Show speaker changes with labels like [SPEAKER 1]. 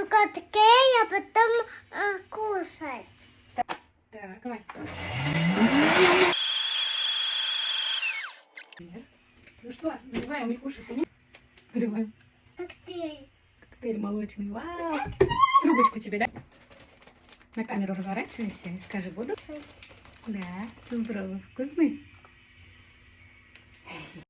[SPEAKER 1] коктейль, а потом кушать.
[SPEAKER 2] Так, давай. Ну что, наливаем и кушай. Наливаем.
[SPEAKER 1] Коктейль.
[SPEAKER 2] Коктейль молочный. Вау. Трубочку тебе, да? На камеру разворачивайся и скажи, буду? Да, попробуй. Вкусный?